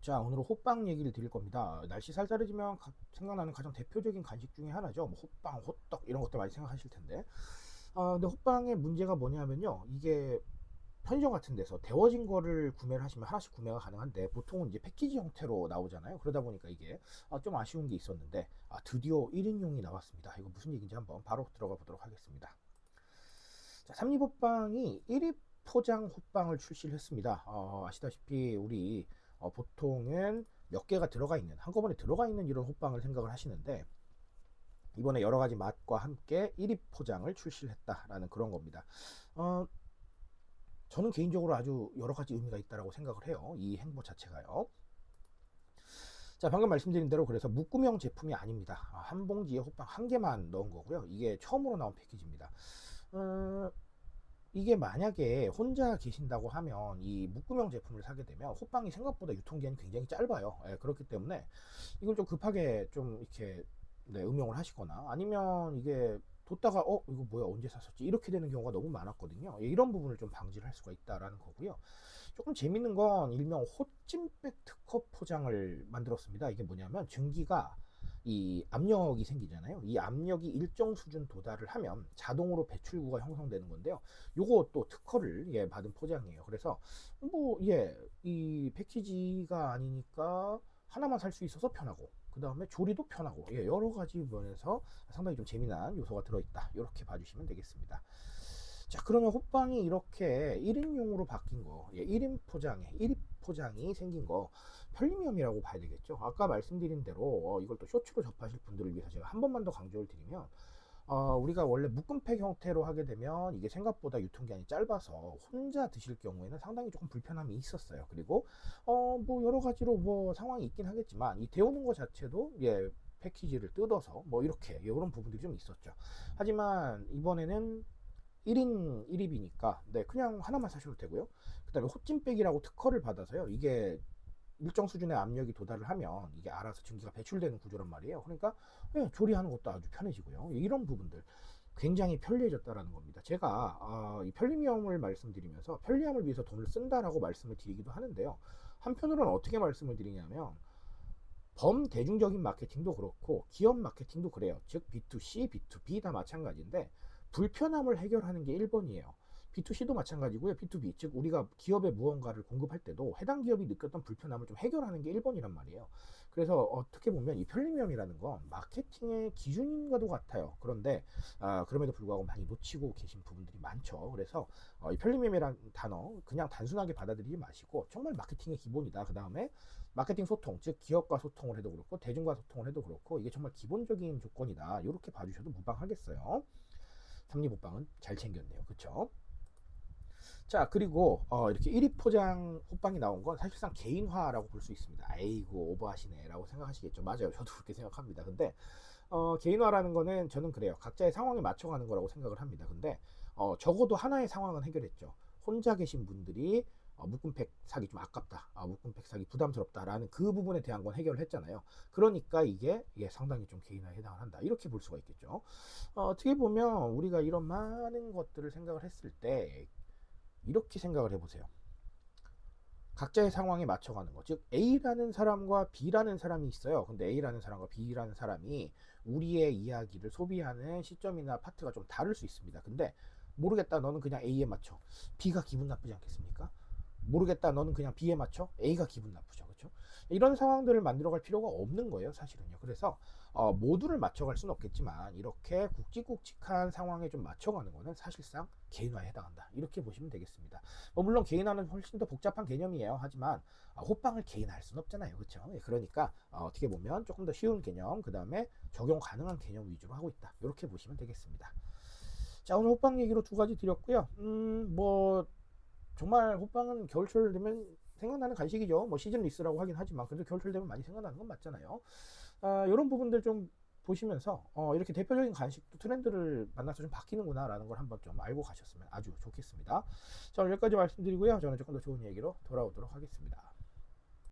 자, 오늘은 호빵 얘기를 드릴 겁니다. 날씨 쌀쌀해지면 생각나는 가장 대표적인 간식 중에 하나죠. 뭐 호빵, 호떡 이런 것들 많이 생각하실 텐데. 근데 호빵의 문제가 뭐냐면요. 이게 편의점 같은 데서 데워진 거를 구매를 하시면 하나씩 구매가 가능한데 보통은 이제 패키지 형태로 나오잖아요. 그러다 보니까 이게 좀 아쉬운 게 있었는데 드디어 1인용이 나왔습니다. 이거 무슨 얘기인지 한번 바로 들어가 보도록 하겠습니다. 자, 삼립호빵이 1입 포장 호빵을 출시를 했습니다. 아시다시피 우리 보통은 몇 개가 들어가 있는, 한꺼번에 들어가 있는 이런 호빵을 생각을 하시는데 이번에 여러 가지 맛과 함께 1입 포장을 출시를 했다라는 그런 겁니다. 저는 개인적으로 아주 여러 가지 의미가 있다고 생각을 해요. 이 행보 자체가요. 자, 방금 말씀드린 대로 그래서 묶음형 제품이 아닙니다. 한 봉지에 호빵 한 개만 넣은 거고요. 이게 처음으로 나온 패키지입니다. 이게 만약에 혼자 계신다고 하면 이 묶음형 제품을 사게 되면 호빵이 생각보다 유통기한이 굉장히 짧아요. 그렇기 때문에 이걸 좀 급하게 좀 이렇게 응용을 하시거나 아니면 이게 뒀다가 이거 뭐야 언제 샀었지 이렇게 되는 경우가 너무 많았거든요. 이런 부분을 좀 방지를 할 수가 있다라는 거고요. 조금 재밌는 건 일명 호찜백 특허 포장을 만들었습니다. 이게 뭐냐면 증기가 이 압력이 생기잖아요. 이 압력이 일정 수준 도달을 하면 자동으로 배출구가 형성되는 건데요. 요거 또 특허를 받은 포장이에요. 그래서 이 패키지가 아니니까 하나만 살 수 있어서 편하고 그 다음에 조리도 편하고 여러 가지 면에서 상당히 좀 재미난 요소가 들어있다. 이렇게 봐주시면 되겠습니다. 자, 그러면 호빵이 이렇게 1인용으로 바뀐 거, 1인 포장에 1인 포장이 생긴 거 편리함이라고 봐야 되겠죠. 아까 말씀드린 대로 이걸 또 쇼츠로 접하실 분들을 위해서 제가 한 번만 더 강조를 드리면 우리가 원래 묶음팩 형태로 하게 되면 이게 생각보다 유통기한이 짧아서 혼자 드실 경우에는 상당히 조금 불편함이 있었어요. 그리고 뭐 여러 가지로 뭐 상황이 있긴 하겠지만 이 데우는 것 자체도 패키지를 뜯어서 뭐 이렇게 이런 부분들이 좀 있었죠. 하지만 이번에는 1인 1입이니까 그냥 하나만 사셔도 되고요. 그 다음에 호찜백이라고 특허를 받아서요. 이게 일정 수준의 압력이 도달을 하면 이게 알아서 증기가 배출되는 구조란 말이에요. 그러니까 조리하는 것도 아주 편해지고요. 이런 부분들 굉장히 편리해졌다라는 겁니다. 제가 이 편리함을 말씀드리면서 편리함을 위해서 돈을 쓴다라고 말씀을 드리기도 하는데요. 한편으로는 어떻게 말씀을 드리냐면 범대중적인 마케팅도 그렇고 기업 마케팅도 그래요. 즉 B2C, B2B 다 마찬가지인데 불편함을 해결하는 게 1번이에요. B2C도 마찬가지고요. B2B, 즉 우리가 기업에 무언가를 공급할 때도 해당 기업이 느꼈던 불편함을 좀 해결하는 게 1번이란 말이에요. 그래서 어떻게 보면 이 편리함이라는 건 마케팅의 기준인과도 같아요. 그런데 그럼에도 불구하고 많이 놓치고 계신 부분들이 많죠. 그래서 이 편리함이라는 단어 그냥 단순하게 받아들이지 마시고 정말 마케팅의 기본이다. 그 다음에 마케팅 소통, 즉 기업과 소통을 해도 그렇고 대중과 소통을 해도 그렇고 이게 정말 기본적인 조건이다. 이렇게 봐주셔도 무방하겠어요. 삼립호빵은 잘 챙겼네요. 그쵸? 자, 그리고 이렇게 1위 포장 호빵이 나온 건 사실상 개인화라고 볼 수 있습니다. 아이고 오버하시네 라고 생각하시겠죠. 맞아요. 저도 그렇게 생각합니다. 근데 개인화라는 거는 저는 그래요. 각자의 상황에 맞춰가는 거라고 생각을 합니다. 근데 적어도 하나의 상황은 해결했죠. 혼자 계신 분들이 묶음팩 사기 좀 아깝다. 묶음팩 사기 부담스럽다라는 그 부분에 대한 건 해결을 했잖아요. 그러니까 이게 상당히 좀 개인화에 해당을 한다. 이렇게 볼 수가 있겠죠. 어떻게 보면 우리가 이런 많은 것들을 생각을 했을 때 이렇게 생각을 해보세요. 각자의 상황에 맞춰가는 거. 즉 A라는 사람과 B라는 사람이 있어요. 근데 A라는 사람과 B라는 사람이 우리의 이야기를 소비하는 시점이나 파트가 좀 다를 수 있습니다. 근데 모르겠다 너는 그냥 A에 맞춰. B가 기분 나쁘지 않겠습니까? 모르겠다 너는 그냥 B에 맞춰. A가 기분 나쁘죠. 그렇죠? 이런 상황들을 만들어갈 필요가 없는 거예요. 사실은요. 그래서 모두를 맞춰갈 수는 없겠지만 이렇게 굵직굵직한 상황에 좀 맞춰가는 거는 사실상 개인화에 해당한다. 이렇게 보시면 되겠습니다. 물론 개인화는 훨씬 더 복잡한 개념이에요. 하지만 호빵을 개인화할 수는 없잖아요. 그렇죠? 그러니까 어떻게 보면 조금 더 쉬운 개념, 그 다음에 적용 가능한 개념 위주로 하고 있다. 이렇게 보시면 되겠습니다. 자, 오늘 호빵 얘기로 두 가지 드렸고요. 뭐 정말 호빵은 겨울철 되면 생각나는 간식이죠. 뭐 시즌 리스라고 하긴 하지만 그래도 겨울철 되면 많이 생각나는 건 맞잖아요. 이런 부분들 좀 보시면서 이렇게 대표적인 간식도 트렌드를 만나서 좀 바뀌는구나 라는 걸 한번 좀 알고 가셨으면 아주 좋겠습니다. 자, 오늘 여기까지 말씀드리고요. 저는 조금 더 좋은 얘기로 돌아오도록 하겠습니다.